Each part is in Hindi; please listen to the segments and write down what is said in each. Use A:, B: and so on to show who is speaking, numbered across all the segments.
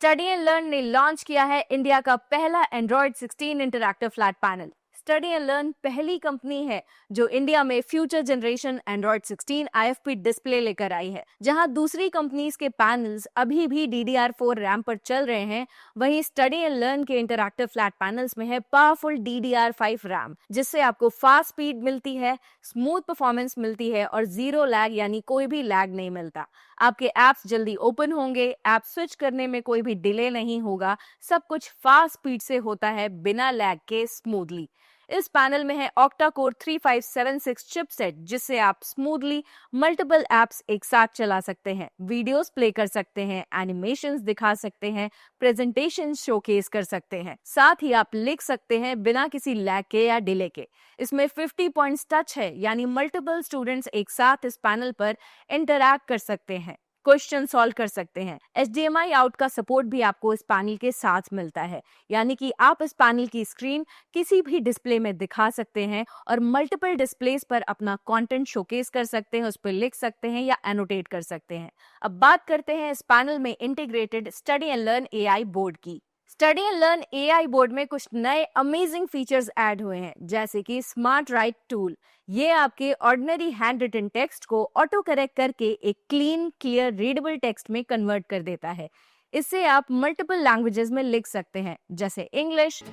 A: स्टडी एंड लर्न ने लॉन्च किया है इंडिया का पहला Android 16 interactive flat panel. Study and learn पहली कंपनी है जो इंडिया में future generation Android 16 IFP display लेकर आई है। जहां दूसरी कंपनीज के पैनल्स अभी भी DDR4 रैम पर चल रहे हैं, वहीं स्टडी एंड लर्न के इंटरैक्टिव फ्लैट पैनल्स में है पावरफुल DDR5 रैम, जिससे आपको फास्ट स्पीड मिलती है, स्मूथ परफॉर्मेंस मिलती है और जीरो लैग यानी कोई भी लैग नहीं मिलता। आपके ऐप्स जल्दी ओपन होंगे, ऐप स्विच करने में कोई भी डिले नहीं होगा, सब कुछ फास्ट स्पीड से होता है बिना लैग के स्मूथली। इस पैनल में है ऑक्टा कोर 3576 चिपसेट, जिससे आप स्मूथली मल्टीपल एप्स एक साथ चला सकते हैं, वीडियोस प्ले कर सकते हैं, एनिमेशंस दिखा सकते हैं, प्रेजेंटेशन शोकेस कर सकते हैं, साथ ही आप लिख सकते हैं बिना किसी लैग के या डिले के। इसमें 50 पॉइंट्स टच है, यानी मल्टीपल स्टूडेंट्स एक साथ इस पैनल पर इंटरैक्ट कर सकते हैं, क्वेश्चन सॉल्व कर सकते हैं। HDMI आउट का सपोर्ट भी आपको इस पैनल के साथ मिलता है, यानी कि आप इस पैनल की स्क्रीन किसी भी डिस्प्ले में दिखा सकते हैं और मल्टीपल डिस्प्लेस पर अपना कंटेंट शोकेस कर सकते हैं, उस पर लिख सकते हैं या एनोटेट कर सकते हैं। अब बात करते हैं इस पैनल में integrated study and learn AI board की। Study and learn AI board में कुछ नए अमेजिंग फीचर्स ऐड हुए हैं, जैसे कि स्मार्ट राइट टूल। ये आपके ऑर्डिनरी हैंड रिटन टेक्स्ट को ऑटो करेक्ट करके एक क्लीन, क्लियर, रीडेबल टेक्स्ट में कन्वर्ट कर देता है। इससे आप मल्टीपल लैंग्वेजेस में लिख सकते हैं, जैसे इंग्लिश,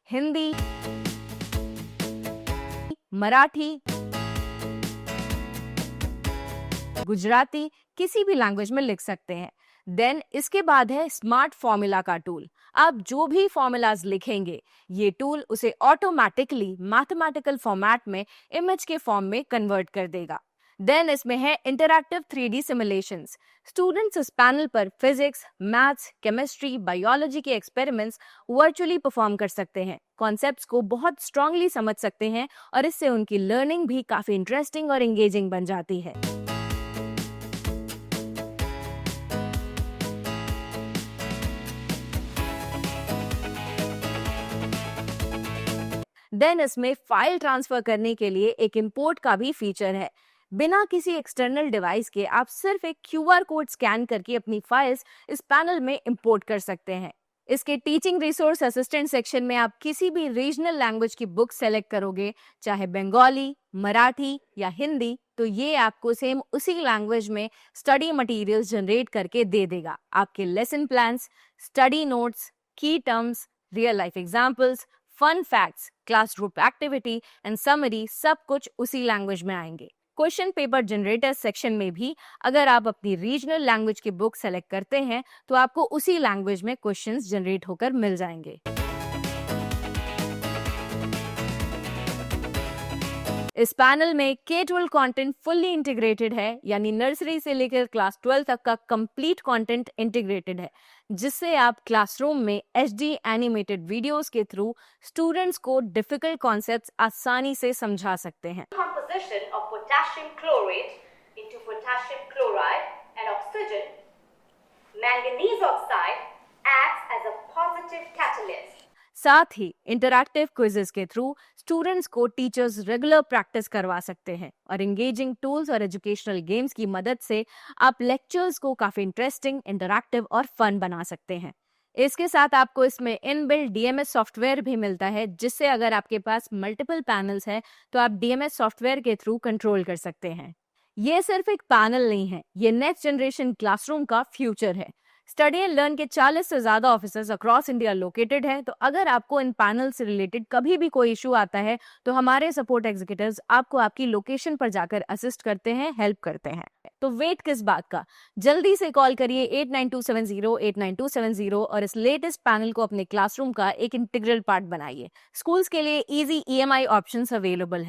A: हिंदी, मराठी, गुजराती, किसी भी लैंग्वेज में लिख सकते हैं। देन इसके बाद है स्मार्ट फॉर्मूला का टूल। आप जो भी फॉर्मूलाज लिखेंगे, ये टूल उसे ऑटोमेटिकली मैथमेटिकल फॉर्मेट में इमेज के फॉर्म में कन्वर्ट कर देगा। देन इसमें है इंटरैक्टिव 3D सिमुलेशंस। स्टूडेंट्स इस पैनल पर फिजिक्स, मैथ्स, केमिस्ट्री, बायोलॉजी के एक्सपेरिमेंट्स वर्चुअली परफॉर्म कर सकते हैं, कॉन्सेप्ट्स को बहुत स्ट्रांगली समझ सकते हैं और इससे उनकी लर्निंग भी काफी इंटरेस्टिंग और एंगेजिंग बन जाती है। देन इसमें फाइल ट्रांसफर करने के लिए एक इंपोर्ट का भी फीचर है। बिना किसी एक्सटर्नल डिवाइस के आप सिर्फ एक QR कोड स्कैन करके अपनी फाइल्स इस पैनल में इंपोर्ट कर सकते हैं। इसके टीचिंग रिसोर्स असिस्टेंट सेक्शन में आप किसी भी रीजनल लैंग्वेज की बुक सेलेक्ट करोगे, चाहे बंगाली, मराठी या हिंदी, तो ये आपको सेम उसी लैंग्वेज में स्टडी मटेरियल्स जनरेट करके दे देगा। आपके lesson plans, study notes, key terms, real life examples, fun facts, class group activity and summary, सब कुछ उसी लैंग्वेज में आएंगे। क्वेश्चन पेपर जनरेटर सेक्शन में भी अगर आप अपनी रीजनल लैंग्वेज की बुक सेलेक्ट करते हैं, तो आपको उसी लैंग्वेज में क्वेश्चंस जनरेट होकर मिल जाएंगे। इस पैनल में K-12 कंटेंट फुल्ली इंटीग्रेटेड है, यानी नर्सरी से लेकर क्लास 12 तक का कंप्लीट कंटेंट इंटीग्रेटेड है, जिससे आप क्लासरूम में HD एनिमेटेड वीडियोस के थ्रू स्टूडेंट्स को डिफिकल्ट कॉन्सेप्ट्स आसानी से समझा सकते हैं।
B: Composition of potassium chlorate into potassium chloride and oxygen, manganese oxide acts as a positive catalyst.
A: साथ ही इंटरैक्टिव क्विजेस के थ्रू स्टूडेंट्स को टीचर्स रेगुलर प्रैक्टिस करवा सकते हैं और एंगेजिंग टूल्स और एजुकेशनल गेम्स की मदद से आप लेक्चर्स को काफी इंटरेस्टिंग, इंटरैक्टिव और फन बना सकते हैं। इसके साथ आपको इसमें इनबिल्ट DMS सॉफ्टवेयर भी मिलता है, जिससे अगर आपके पास मल्टीपल पैनल्स हैं तो आप DMS सॉफ्टवेयर के थ्रू कंट्रोल कर सकते हैं। ये सिर्फ एक पैनल नहीं है, ये नेक्स्ट जनरेशन क्लासरूम का फ्यूचर है। स्टडी एंड लर्न के 40 से ज्यादा ऑफिसेज अक्रॉस इंडिया लोकेटेड हैं, तो अगर आपको इन पैनल से रिलेटेड कभी भी कोई इशू आता है, तो हमारे सपोर्ट एग्जीक्यूटिव्स आपको आपकी लोकेशन पर जाकर असिस्ट करते हैं, हेल्प करते हैं। तो वेट किस बात का, जल्दी से कॉल करिए 8927089270 और इस लेटेस्ट पैनल को अपने क्लासरूम का एक इंटीग्रल पार्ट बनाइए। स्कूल्स के लिए इजी EMI ऑप्शंस अवेलेबल है।